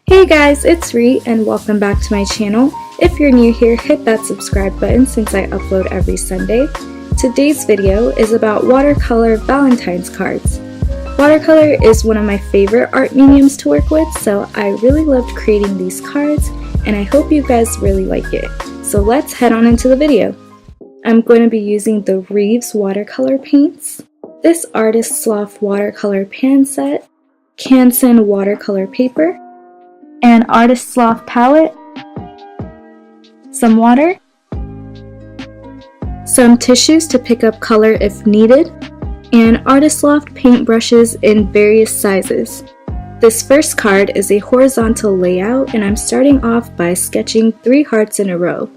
Hey guys, it's Ree and welcome back to my channel. If you're new here, hit that subscribe button since I upload every Sunday. Today's video is about watercolor Valentine's cards. Watercolor is one of my favorite art mediums to work with, so I really loved creating these cards and I hope you guys really like it. So let's head on into the video. I'm going to be using the Reeves watercolor paints, this Artist's Loft watercolor pan set, Canson watercolor paper, an Artist's Loft palette, some water, some tissues to pick up color if needed, and Artist's Loft paintbrushes in various sizes. This first card is a horizontal layout and I'm starting off by sketching 3 hearts in a row.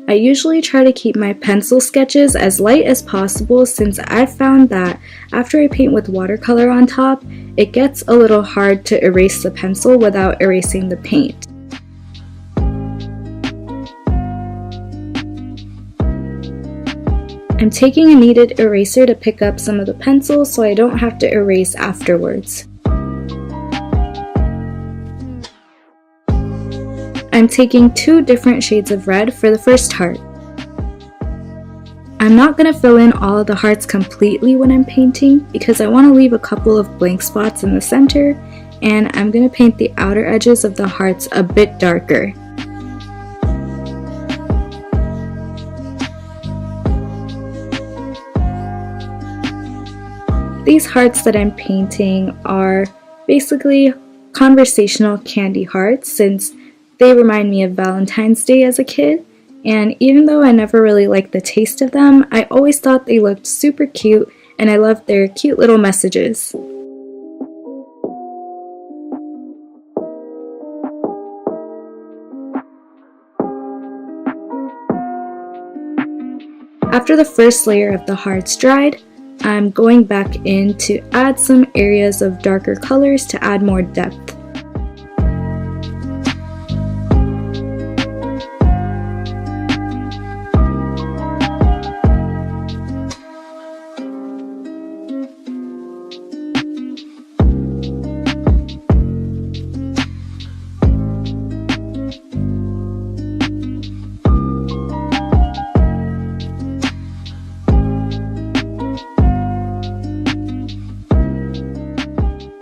I usually try to keep my pencil sketches as light as possible since I've found that after I paint with watercolor on top, it gets a little hard to erase the pencil without erasing the paint. I'm taking a kneaded eraser to pick up some of the pencil so I don't have to erase afterwards. I'm taking 2 different shades of red for the first heart. I'm not going to fill in all of the hearts completely when I'm painting because I want to leave a couple of blank spots in the center, and I'm going to paint the outer edges of the hearts a bit darker. These hearts that I'm painting are basically conversational candy hearts since they remind me of Valentine's Day as a kid, and even though I never really liked the taste of them, I always thought they looked super cute and I loved their cute little messages. After the first layer of the hearts dried, I'm going back in to add some areas of darker colors to add more depth.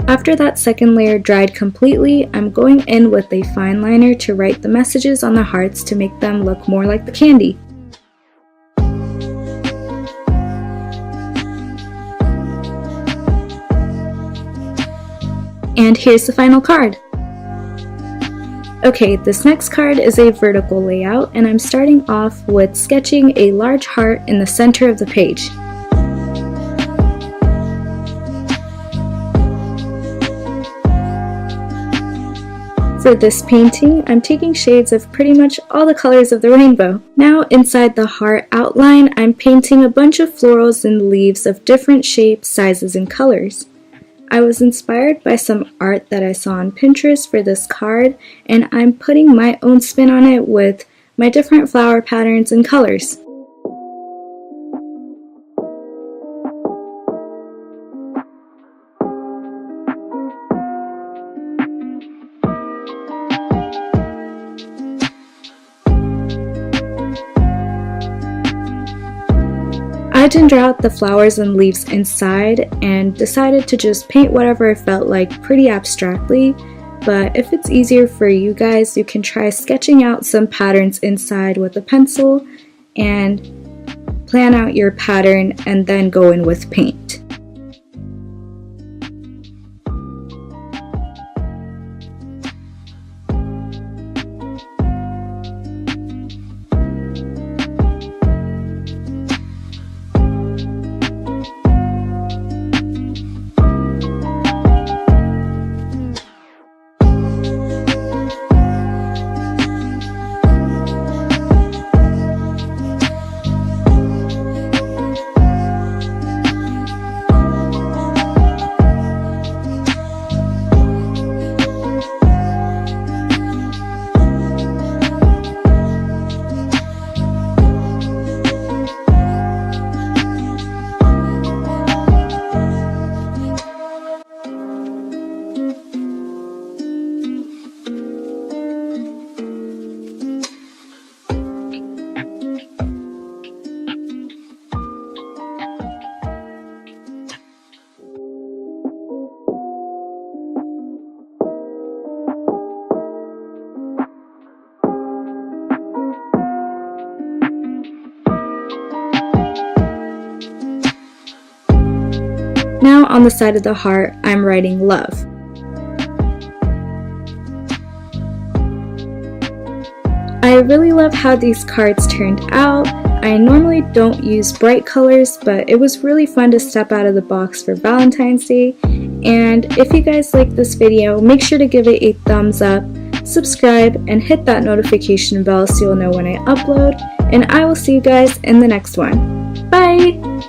After that second layer dried completely, I'm going in with a fine liner to write the messages on the hearts to make them look more like the candy. And here's the final card. Okay, this next card is a vertical layout and I'm starting off with sketching a large heart in the center of the page. For this painting, I'm taking shades of pretty much all the colors of the rainbow. Now inside the heart outline, I'm painting a bunch of florals and leaves of different shapes, sizes, and colors. I was inspired by some art that I saw on Pinterest for this card, and I'm putting my own spin on it with my different flower patterns and colors. I didn't draw out the flowers and leaves inside and decided to just paint whatever I felt like pretty abstractly, but if it's easier for you guys, you can try sketching out some patterns inside with a pencil and plan out your pattern and then go in with paint. on the side of the heart, I'm writing love. I really love how these cards turned out. I normally don't use bright colors, but it was really fun to step out of the box for Valentine's Day. And if you guys like this video, make sure to give it a thumbs up, subscribe, and hit that notification bell so you'll know when I upload. And I will see you guys in the next one. Bye!